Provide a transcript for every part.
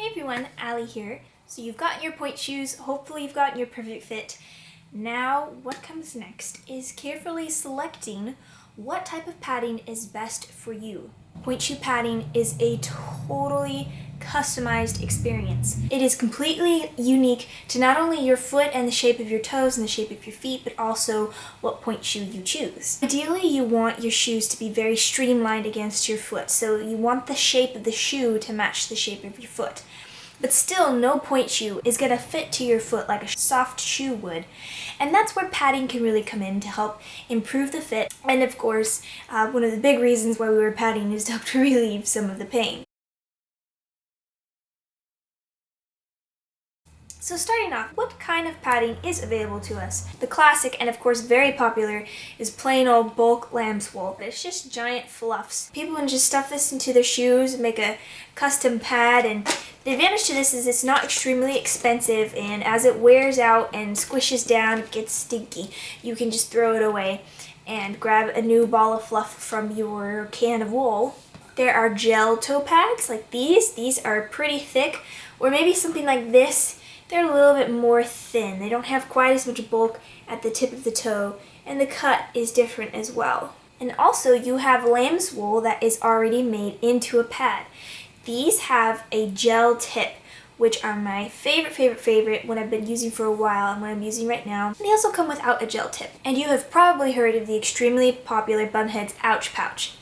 Hey everyone, Allie here. So you've gotten your Pointe shoes, hopefully you've gotten your perfect fit. Now what comes next is carefully selecting what type of padding is best for you. Pointe shoe padding is a totally customized experience. It is completely unique to not only your foot and the shape of your toes and the shape of your feet, but also what pointe shoe you choose. Ideally, you want your shoes to be very streamlined against your foot, so you want the shape of the shoe to match the shape of your foot. But still, no pointe shoe is going to fit to your foot like a soft shoe would. And that's where padding can really come in to help improve the fit. And of course, one of the big reasons why we wear padding is to help to relieve some of the pain. So starting off, what kind of padding is available to us? The classic, and of course very popular, is plain old bulk lamb's wool. It's just giant fluffs. People can just stuff this into their shoes, make a custom pad, and the advantage to this is it's not extremely expensive, and as it wears out and squishes down, it gets stinky. You can just throw it away and grab a new ball of fluff from your can of wool. There are gel toe pads like these. These are pretty thick, or maybe something like this. They're a little bit more thin. They don't have quite as much bulk at the tip of the toe, and the cut is different as well. And also you have lamb's wool that is already made into a pad. These have a gel tip, which are my favorite when I've been using for a while and what I'm using right now. And they also come without a gel tip. And you have probably heard of the extremely popular Bunhead's Ouch Pouch.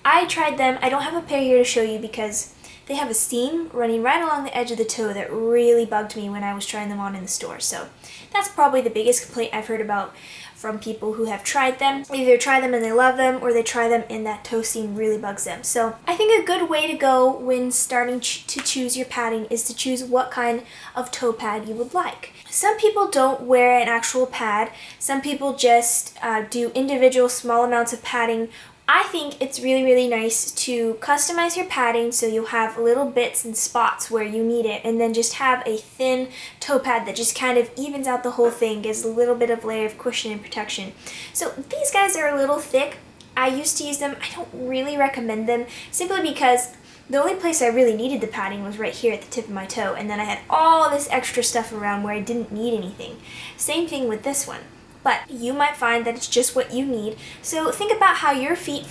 I tried them. I don't have a pair here to show you because they have a seam running right along the edge of the toe that really bugged me when I was trying them on in the store. So that's probably the biggest complaint I've heard about from people who have tried them. Either try them and they love them, or they try them and that toe seam really bugs them. So I think a good way to go when starting to choose your padding is to choose what kind of toe pad you would like. Some people don't wear an actual pad. Some people just do individual small amounts of padding. I think it's really nice to customize your padding so you'll have little bits and spots where you need it, and then just have a thin toe pad that just kind of evens out the whole thing, gives a little bit of layer of cushion and protection. So these guys are a little thick. I used to use them. I don't really recommend them simply because the only place I really needed the padding was right here at the tip of my toe, and then I had all this extra stuff around where I didn't need anything. Same thing with this one. But you might find that it's just what you need. So think about how your feet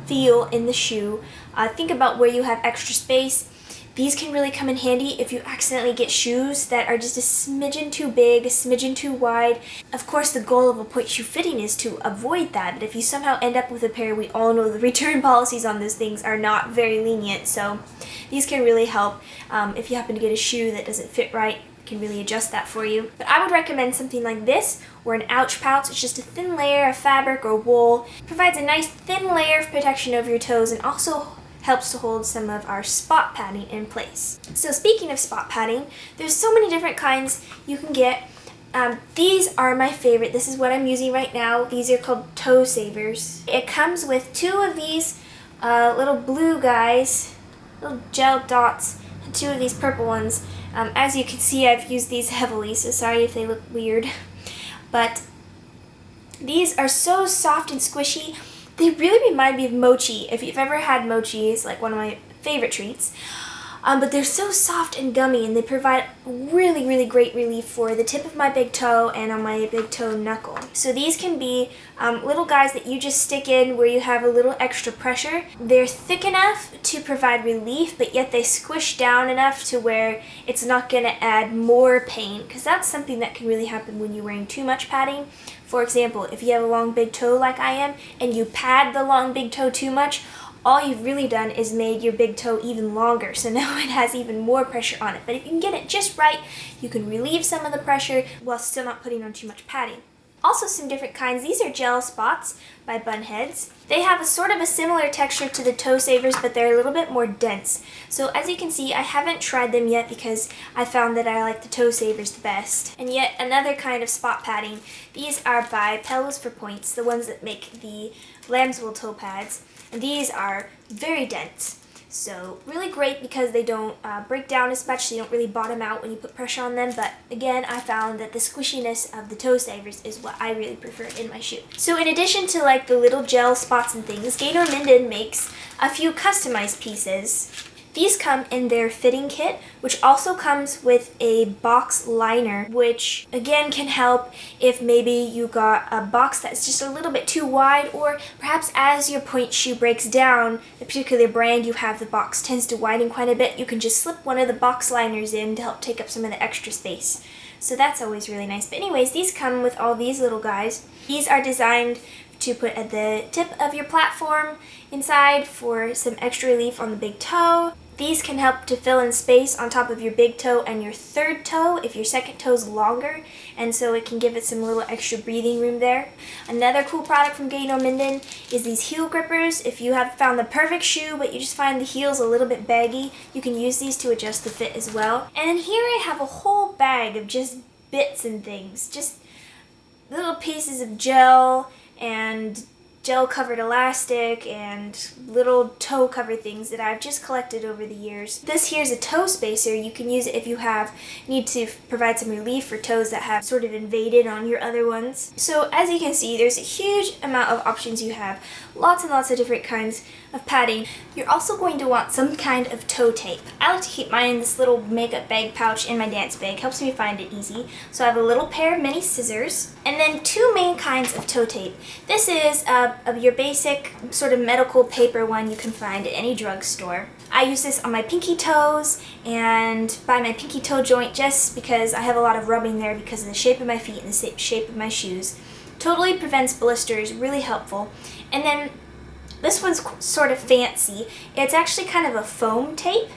feel in the shoe. Think about where you have extra space. These can really come in handy if you accidentally get shoes that are just a smidgen too big, a smidgen too wide. Of course, the goal of a pointe shoe fitting is to avoid that, but if you somehow end up with a pair, we all know the return policies on those things are not very lenient, so these can really help. If you happen to get a shoe that doesn't fit right, can really adjust that for you. But I would recommend something like this or an ouch pouch. It's just a thin layer of fabric or wool. It provides a nice thin layer of protection over your toes and also helps to hold some of our spot padding in place. So speaking of spot padding, there's so many different kinds you can get. These are my favorite. This is what I'm using right now. These are called toe savers. It comes with two of these little blue guys, little gel dots, and two of these purple ones. As you can see, I've used these heavily, so sorry if they look weird. But these are so soft and squishy. They really remind me of mochi. If you've ever had mochi, it's like one of my favorite treats. But they're so soft and gummy, and they provide really great relief for the tip of my big toe and on my big toe knuckle. So these can be little guys that you just stick in where you have a little extra pressure. They're thick enough to provide relief, but yet they squish down enough to where it's not going to add more pain, because that's something that can really happen when you're wearing too much padding. For example, if you have a long big toe like I am, and you pad the long big toe too much, all you've really done is made your big toe even longer, so now it has even more pressure on it. But if you can get it just right, you can relieve some of the pressure while still not putting on too much padding. Also some different kinds. These are gel spots by Bunheads. They have a sort of a similar texture to the toe savers, but they're a little bit more dense. So as you can see, I haven't tried them yet because I found that I like the toe savers the best. And yet another kind of spot padding. These are by Pillows for Points, the ones that make the lamb's wool toe pads. And these are very dense. So really great because they don't break down as much, so you don't really bottom out when you put pressure on them. But again, I found that the squishiness of the toe savers is what I really prefer in my shoe. So in addition to like the little gel spots and things, Gator Minden makes a few customized pieces. These come in their fitting kit, which also comes with a box liner, which again can help if maybe you got a box that's just a little bit too wide, or perhaps as your Pointe shoe breaks down, the particular brand you have, the box tends to widen quite a bit. You can just slip one of the box liners in to help take up some of the extra space. So that's always really nice. But anyways, these come with all these little guys. These are designed to put at the tip of your platform inside for some extra relief on the big toe. These can help to fill in space on top of your big toe and your third toe if your second toe is longer, and so it can give it some little extra breathing room there. Another cool product from Gano Minden is these heel grippers. If you have found the perfect shoe but you just find the heels a little bit baggy, you can use these to adjust the fit as well. And then here I have a whole bag of just bits and things, just little pieces of gel and gel covered elastic and little toe cover things that I've just collected over the years. This here's a toe spacer. You can use it if you need to provide some relief for toes that have sort of invaded on your other ones. So as you can see, there's a huge amount of options you have. Lots and lots of different kinds of padding. You're also going to want some kind of toe tape. I like to keep mine in this little makeup bag pouch in my dance bag. Helps me find it easy. So I have a little pair of mini scissors and then two main kinds of toe tape. This is of your basic sort of medical paper one you can find at any drugstore. I use this on my pinky toes and by my pinky toe joint just because I have a lot of rubbing there because of the shape of my feet and the shape of my shoes. Totally prevents blisters, really helpful. And then this one's sort of fancy. It's actually kind of a foam tape,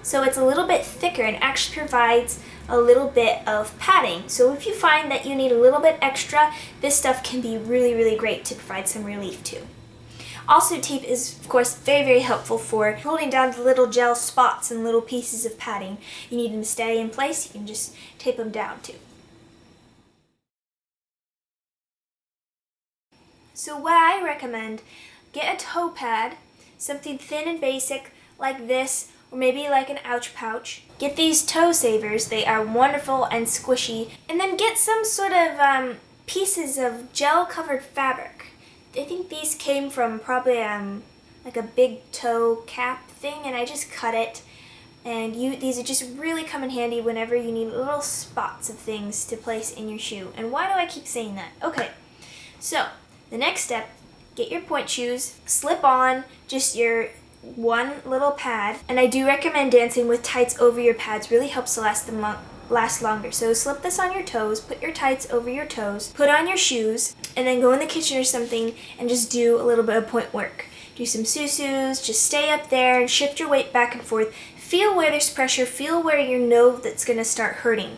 so it's a little bit thicker and actually provides a little bit of padding. So if you find that you need a little bit extra, this stuff can be really, really great to provide some relief too. Also, tape is, of course, very, very helpful for holding down the little gel spots and little pieces of padding. You need them to stay in place, you can just tape them down too. So what I recommend, get a toe pad, something thin and basic like this, or maybe like an ouch pouch. Get these toe savers, they are wonderful and squishy. And then get some sort of pieces of gel covered fabric. I think these came from probably like a big toe cap thing, and I just cut it. And these are just really come in handy whenever you need little spots of things to place in your shoe. And why do I keep saying that? Okay, so the next step, get your Pointe shoes, slip on just your one little pad, and I do recommend dancing with tights over your pads. Really helps to last longer. So slip this on your toes, put your tights over your toes, put on your shoes, and then go in the kitchen or something and just do a little bit of Pointe work. Do some susus, just stay up there and shift your weight back and forth. Feel where there's pressure, feel where you know that's going to start hurting.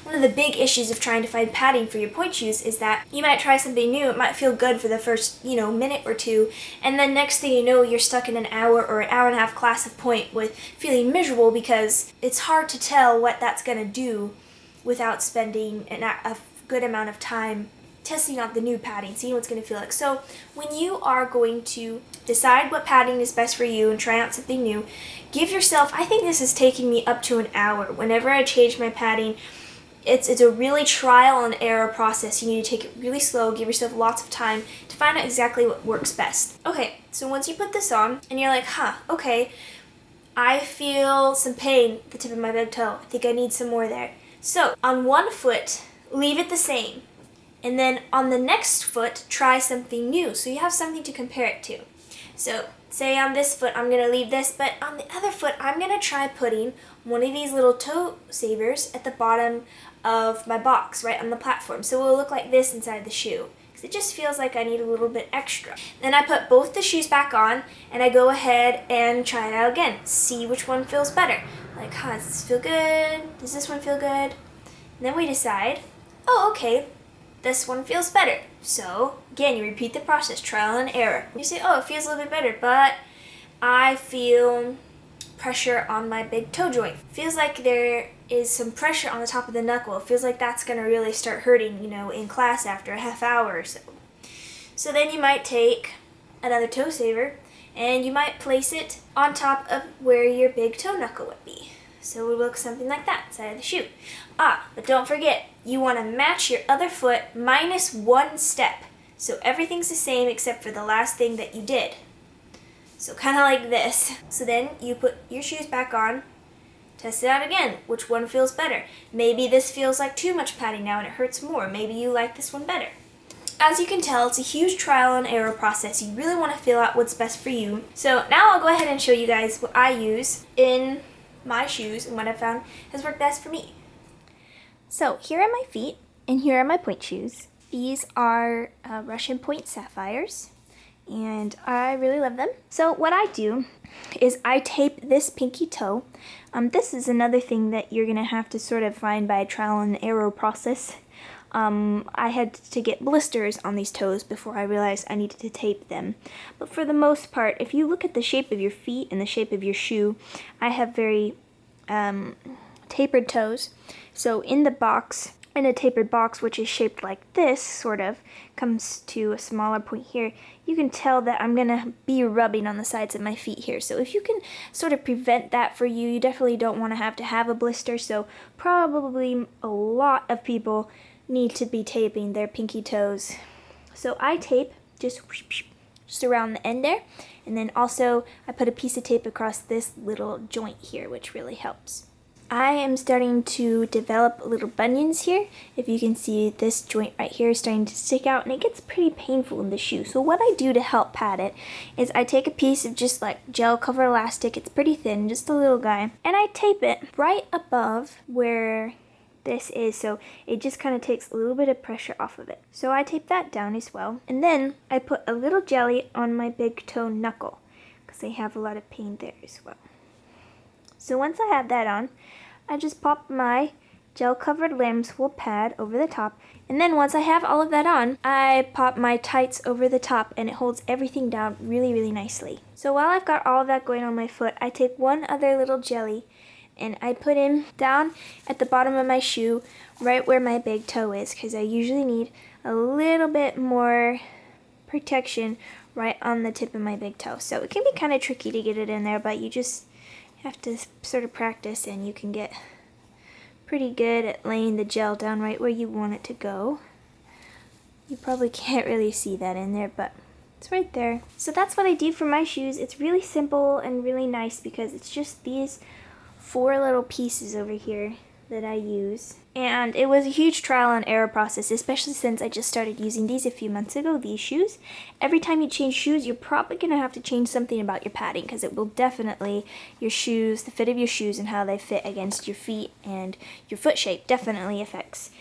One of the big issues of trying to find padding for your Pointe shoes is that you might try something new, it might feel good for the first, minute or two, and then next thing you know, you're stuck in an hour or an hour and a half class of Pointe with feeling miserable because it's hard to tell what that's going to do without spending a good amount of time testing out the new padding, seeing what it's going to feel like. So when you are going to decide what padding is best for you and try out something new, give yourself, I think this is taking me up to an hour. Whenever I change my padding, it's a really trial and error process. You need to take it really slow, give yourself lots of time to find out exactly what works best. Okay, so once you put this on and you're like, okay, I feel some pain at the tip of my big toe. I think I need some more there. So on one foot, leave it the same. And then on the next foot, try something new so you have something to compare it to. So say on this foot, I'm going to leave this, but on the other foot, I'm going to try putting one of these little toe savers at the bottom of my box, right on the platform. So it will look like this inside the shoe, because it just feels like I need a little bit extra. Then I put both the shoes back on, and I go ahead and try it out again. See which one feels better. Like, does this feel good? Does this one feel good? And then we decide, okay, this one feels better. So again, you repeat the process, trial and error. You say, it feels a little bit better, but I feel pressure on my big toe joint. Feels like there is some pressure on the top of the knuckle. It feels like that's going to really start hurting, in class after a half hour or so. So then you might take another toe saver and you might place it on top of where your big toe knuckle would be. So it would look something like that inside of the shoe. But don't forget, you want to match your other foot minus one step. So everything's the same except for the last thing that you did. So kind of like this. So then you put your shoes back on, test it out again. Which one feels better? Maybe this feels like too much padding now and it hurts more. Maybe you like this one better. As you can tell, it's a huge trial and error process. You really want to feel out what's best for you. So now I'll go ahead and show you guys what I use in my shoes and what I found has worked best for me. So here are my feet, and here are my Pointe shoes. These are Russian Pointe Sapphires, and I really love them. So what I do is I tape this pinky toe. This is another thing that you're going to have to sort of find by a trial and error process. I had to get blisters on these toes before I realized I needed to tape them. But for the most part, if you look at the shape of your feet and the shape of your shoe, I have very tapered toes. So in a tapered box, which is shaped like this, sort of, comes to a smaller point here, you can tell that I'm going to be rubbing on the sides of my feet here. So if you can sort of prevent that for you, you definitely don't want to have a blister. So probably a lot of people need to be taping their pinky toes. So I tape just around the end there, and then also I put a piece of tape across this little joint here, which really helps. I am starting to develop little bunions here. If you can see, this joint right here is starting to stick out, and it gets pretty painful in the shoe. So what I do to help pad it is I take a piece of just like gel cover elastic. It's pretty thin, just a little guy, and I tape it right above where this is, so it just kind of takes a little bit of pressure off of it. So I tape that down as well, and then I put a little jelly on my big toe knuckle because I have a lot of pain there as well. So once I have that on, I just pop my gel covered lamb's wool pad over the top, and then once I have all of that on, I pop my tights over the top, and it holds everything down really nicely. So while I've got all of that going on my foot, I take one other little jelly and I put him down at the bottom of my shoe, right where my big toe is, because I usually need a little bit more protection right on the tip of my big toe. So it can be kind of tricky to get it in there, but you just have to sort of practice, and you can get pretty good at laying the gel down right where you want it to go. You probably can't really see that in there, but it's right there. So that's what I do for my shoes. It's really simple and really nice because it's just these 4 little pieces over here that I use. And it was a huge trial and error process, especially since I just started using these a few months ago, these shoes. Every time you change shoes, you're probably going to have to change something about your padding, because it will definitely, your shoes, the fit of your shoes and how they fit against your feet and your foot shape definitely affects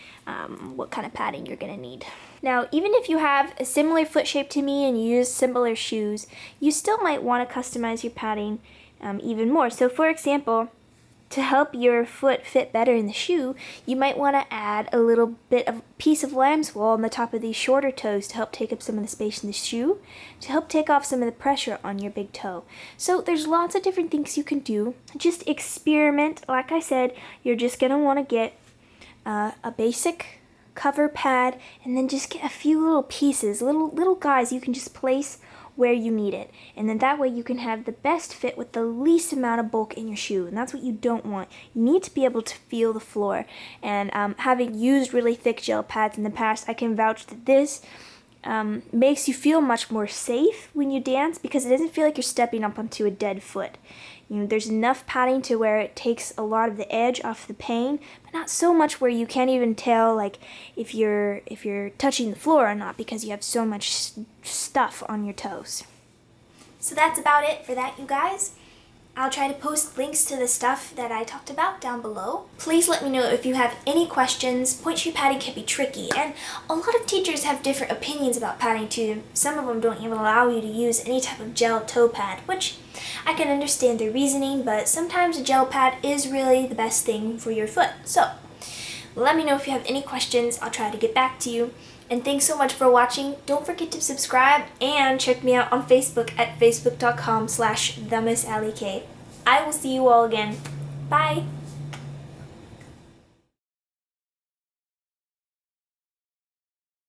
what kind of padding you're going to need. Now, even if you have a similar foot shape to me and you use similar shoes, you still might want to customize your padding even more. So for example, to help your foot fit better in the shoe, you might want to add a little bit of piece of lamb's wool on the top of these shorter toes to help take up some of the space in the shoe, to help take off some of the pressure on your big toe. So there's lots of different things you can do. Just experiment. Like I said, you're just going to want to get a basic cover pad, and then just get a few little pieces, little guys you can just place where you need it, and then that way you can have the best fit with the least amount of bulk in your shoe, and that's what you don't want. You need to be able to feel the floor, and having used really thick gel pads in the past, I can vouch that this makes you feel much more safe when you dance, because it doesn't feel like you're stepping up onto a dead foot. You know, there's enough padding to where it takes a lot of the edge off the pain, but not so much where you can't even tell like if you're touching the floor or not, because you have so much stuff on your toes. So that's about it for that, you guys. I'll try to post links to the stuff that I talked about down below. Please let me know if you have any questions. Pointe shoe padding can be tricky, and a lot of teachers have different opinions about padding too. Some of them don't even allow you to use any type of gel toe pad, which I can understand their reasoning, but sometimes a gel pad is really the best thing for your foot. So let me know if you have any questions. I'll try to get back to you. And thanks so much for watching. Don't forget to subscribe and check me out on Facebook at facebook.com/themissallyk. I will see you all again. Bye!